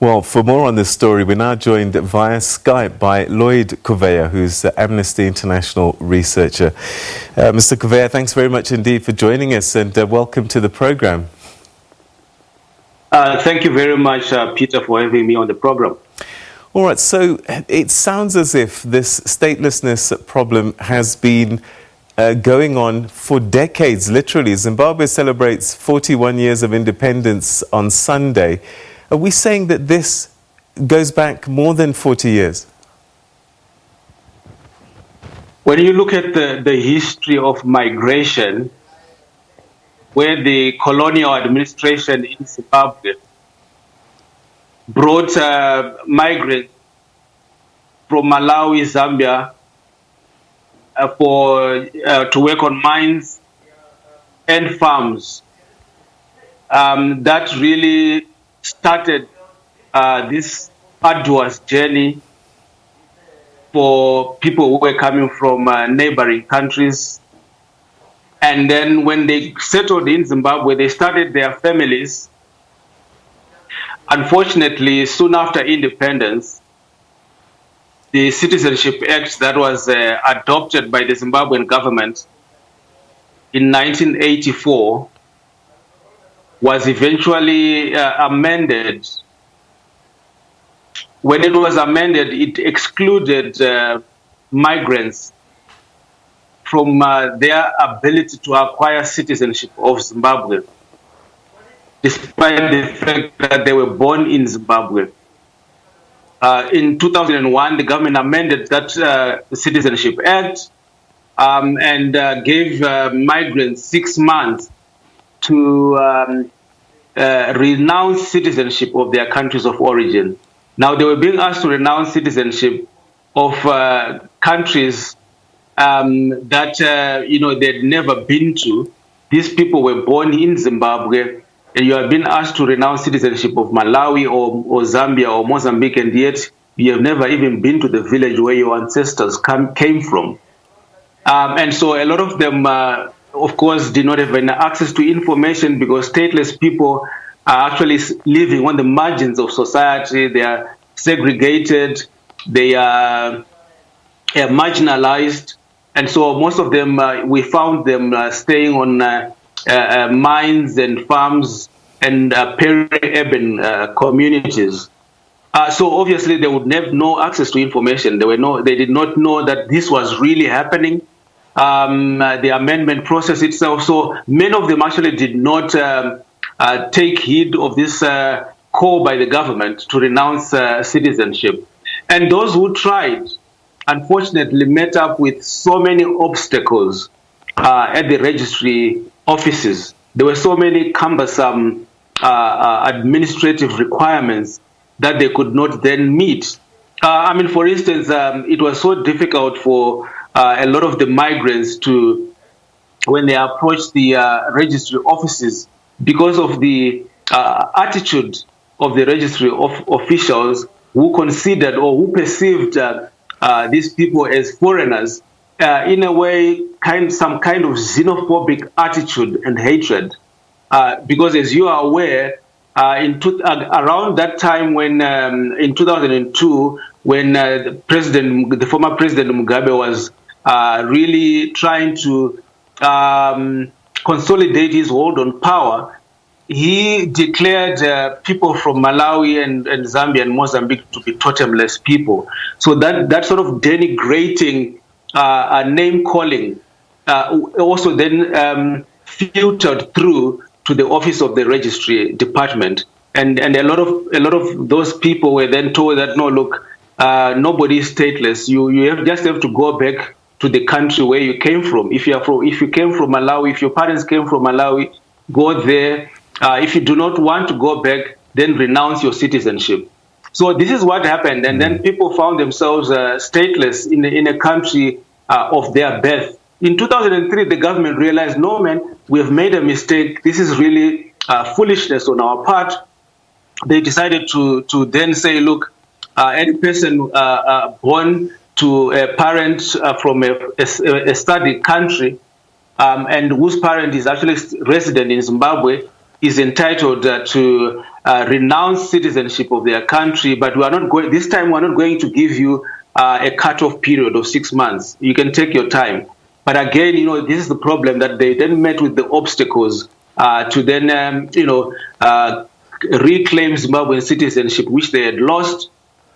Well, for more on this story, we're now joined via Skype by Lloyd Kuveya, who's the Amnesty International Researcher. Mr. Kuveya, thanks very much indeed for joining us, and welcome to the program. Thank you very much, Peter, for having me on the program. All right, so it sounds as if this statelessness problem has been going on for decades, literally. Zimbabwe celebrates 41 years of independence on Sunday. Are we saying that this goes back more than 40 years? When you look at the history of migration, where the colonial administration in Zimbabwe brought migrants from Malawi, Zambia, to work on mines and farms, that really started this arduous journey for people who were coming from neighboring countries. And then when they settled in Zimbabwe, they started their families. Unfortunately, soon after independence, the Citizenship Act that was adopted by the Zimbabwean government in 1984 was eventually amended. When it was amended, it excluded migrants from their ability to acquire citizenship of Zimbabwe, despite the fact that they were born in Zimbabwe. In 2001, the government amended that Citizenship Act and gave migrants 6 months to renounce citizenship of their countries of origin. Now, they were being asked to renounce citizenship of countries that they'd never been to. These people were born in Zimbabwe, and you have been asked to renounce citizenship of Malawi or Zambia or Mozambique, and yet you have never even been to the village where your ancestors came from. And so a lot of them, of course, did not have any access to information because stateless people are actually living on the margins of society. They are segregated, they are marginalized. And so most of them, we found them staying on mines and farms and peri-urban communities. So obviously they would have no access to information. They did not know that this was really happening. The amendment process itself. So many of them actually did not take heed of this call by the government to renounce citizenship. And those who tried, unfortunately, met up with so many obstacles at the registry offices. There were so many cumbersome administrative requirements that they could not then meet. For instance, it was so difficult for a lot of the migrants to, when they approached the registry offices, because of the attitude of the registry officials who considered or who perceived these people as foreigners, in a way, some kind of xenophobic attitude and hatred. Because as you are aware, around that time when, in 2002, when the former President Mugabe was really trying to consolidate his hold on power, he declared people from Malawi and Zambia and Mozambique to be totemless people. So that sort of denigrating name-calling also then filtered through to the office of the registry department. And a lot of those people were then told that, no, look, nobody is stateless. You just have to go back to the country where you came from. If you came from Malawi, if your parents came from Malawi, go there. If you do not want to go back, then renounce your citizenship. So this is what happened, and then people found themselves stateless in a country of their birth. In 2003, the government realized, no, man, we have made a mistake. This is really foolishness on our part. They decided to then say, look, any person born to a parent from a study country and whose parent is actually resident in Zimbabwe, is entitled to renounce citizenship of their country, but we are not going. This time, we are not going to give you a cut-off period of 6 months. You can take your time. But again, this is the problem, that they then met with the obstacles to then, reclaim Zimbabwean citizenship, which they had lost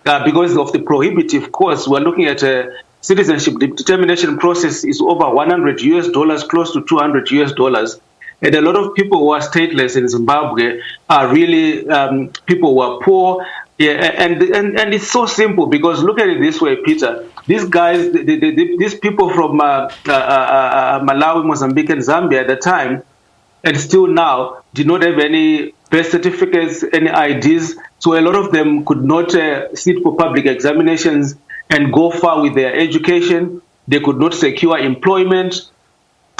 because of the prohibitive cost. We're looking at a citizenship determination process is over $100, close to $200. And a lot of people who are stateless in Zimbabwe are really people who are poor. Yeah, and it's so simple, because look at it this way, Peter. These guys, these people from Malawi, Mozambique, and Zambia at the time, and still now, did not have any birth certificates, any IDs. So a lot of them could not sit for public examinations and go far with their education. They could not secure employment,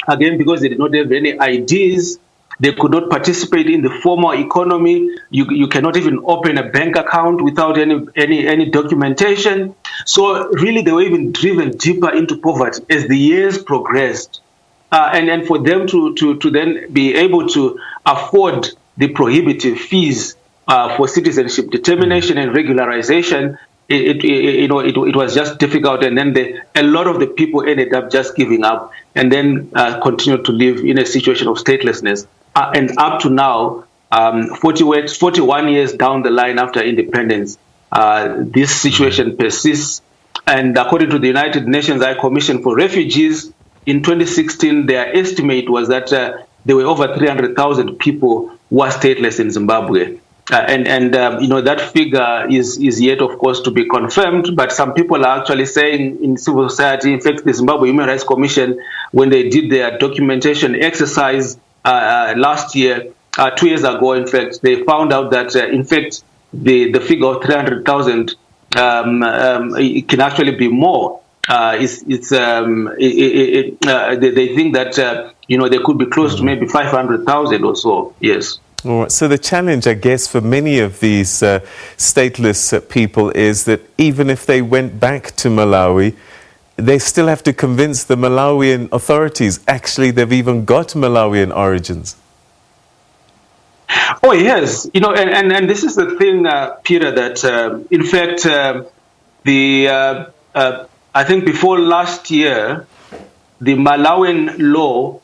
again, because they did not have any IDs. They could not participate in the formal economy. You cannot even open a bank account without any documentation. So really, they were even driven deeper into poverty as the years progressed. And for them to then be able to afford the prohibitive fees for citizenship determination and regularization, it was just difficult. And then a lot of the people ended up just giving up and then continued to live in a situation of statelessness. And up to now, 41 years down the line after independence, this situation persists. And according to the United Nations High Commission for Refugees, in 2016, their estimate was that there were over 300,000 people who are stateless in Zimbabwe. That figure is yet, of course, to be confirmed. But some people are actually saying in civil society, in fact, the Zimbabwe Human Rights Commission, when they did their documentation exercise last year, 2 years ago, in fact, they found out that, in fact, the figure of 300,000 it can actually be more. They think that they could be close to maybe 500,000 or so. Yes. All right. So the challenge, I guess, for many of these stateless people is that even if they went back to Malawi, they still have to convince the Malawian authorities actually they've even got Malawian origins. Oh yes, and this is the thing, Peter. That in fact, I think before last year, the Malawian law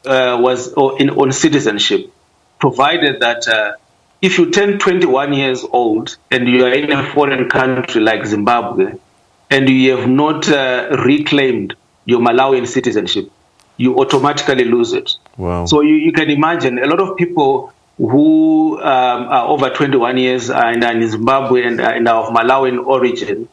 was on citizenship provided that if you turn 21 years old and you are in a foreign country like Zimbabwe and you have not reclaimed your Malawian citizenship, you automatically lose it. Wow. So you can imagine a lot of people who are over 21 years and are in Zimbabwe and are of Malawian origin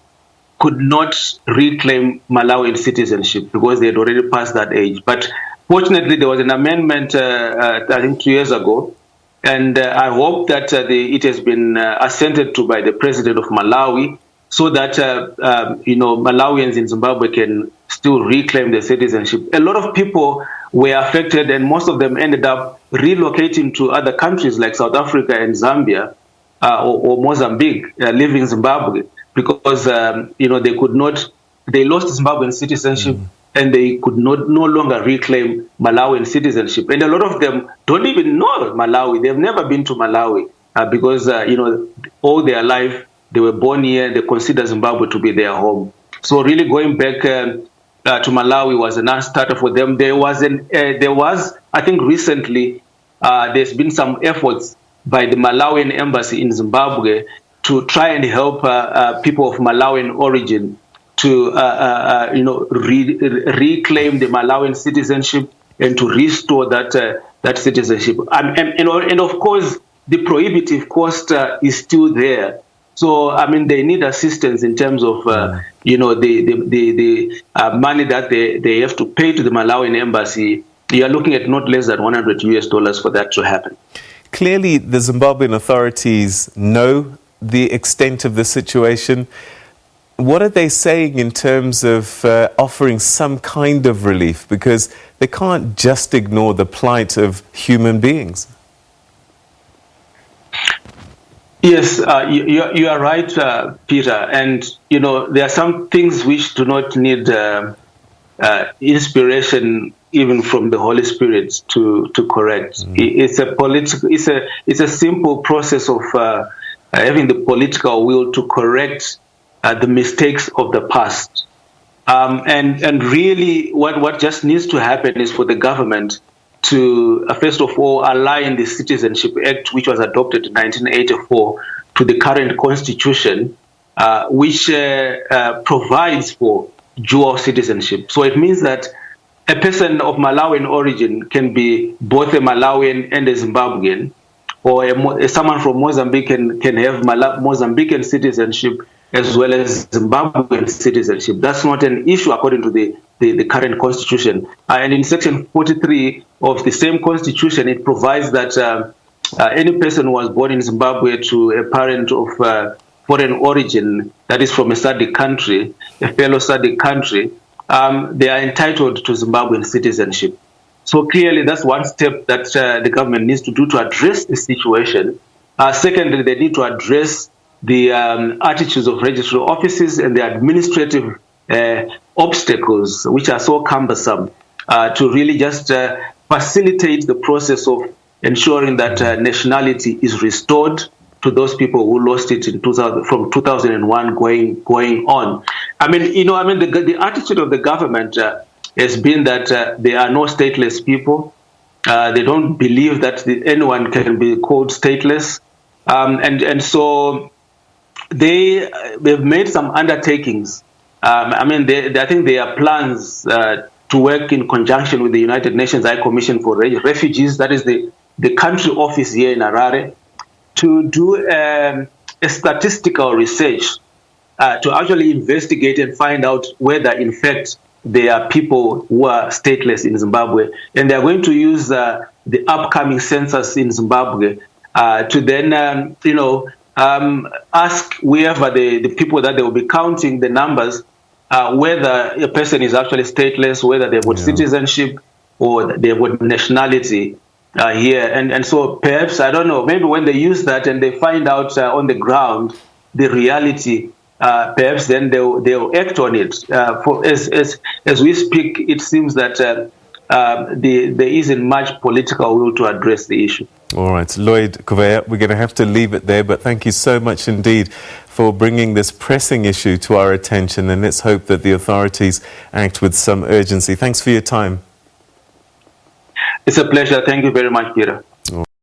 could not reclaim Malawian citizenship because they had already passed that age. But fortunately, there was an amendment, I think 2 years ago, and I hope that it has been assented to by the president of Malawi so that, Malawians in Zimbabwe can still reclaim their citizenship. A lot of people were affected, and most of them ended up relocating to other countries like South Africa and Zambia or Mozambique, living in Zimbabwe, because they lost Zimbabwean citizenship and they could no longer reclaim Malawian citizenship. And a lot of them don't even know Malawi. They've never been to Malawi because all their life they were born here. They consider Zimbabwe to be their home. So really going back to Malawi was a non-starter for them. There was, I think, recently there's been some efforts by the Malawian embassy in Zimbabwe to try and help people of Malawian origin to reclaim the Malawian citizenship and to restore that citizenship. And of course, the prohibitive cost is still there. So they need assistance in terms of the money that they have to pay to the Malawian embassy. You are looking at not less than $100 for that to happen. Clearly, the Zimbabwean authorities know the extent of the situation. What are they saying in terms of offering some kind of relief? Because they can't just ignore the plight of human beings. Yes, you are right, Peter. And, there are some things which do not need inspiration even from the Holy Spirit to correct. It's a political, it's a simple process of having the political will to correct the mistakes of the past. And really, what just needs to happen is for the government to, first of all, align the Citizenship Act, which was adopted in 1984, to the current constitution, which provides for dual citizenship. So it means that a person of Malawian origin can be both a Malawian and a Zimbabwean, or someone from Mozambique can have Mozambican citizenship as well as Zimbabwean citizenship. That's not an issue according to the current constitution. And in section 43 of the same constitution, it provides that any person who was born in Zimbabwe to a parent of foreign origin, that is from a SADC country, a fellow SADC country, they are entitled to Zimbabwean citizenship. So clearly, that's one step that the government needs to do to address the situation. Secondly, they need to address the attitudes of registry offices and the administrative obstacles, which are so cumbersome, to really just facilitate the process of ensuring that nationality is restored to those people who lost it in from 2001 going on. The attitude of the government has been that there are no stateless people. They don't believe that anyone can be called stateless, and so they've made some undertakings. I think there are plans to work in conjunction with the United Nations High Commission for Refugees, that is the country office here in Harare, to do a statistical research to actually investigate and find out whether, in fact, there are people who are stateless in Zimbabwe. And they're going to use the upcoming census in Zimbabwe to then, ask whoever the people that they will be counting the numbers, whether a person is actually stateless, whether they've got citizenship or they've got nationality here. And so perhaps, I don't know, maybe when they use that and they find out on the ground the reality, perhaps then they'll act on it. As we speak, it seems that there isn't much political will to address the issue. All right, Lloyd Kuveya, we're going to have to leave it there, but thank you so much indeed for bringing this pressing issue to our attention, and let's hope that the authorities act with some urgency. Thanks for your time. It's a pleasure. Thank you very much, Peter.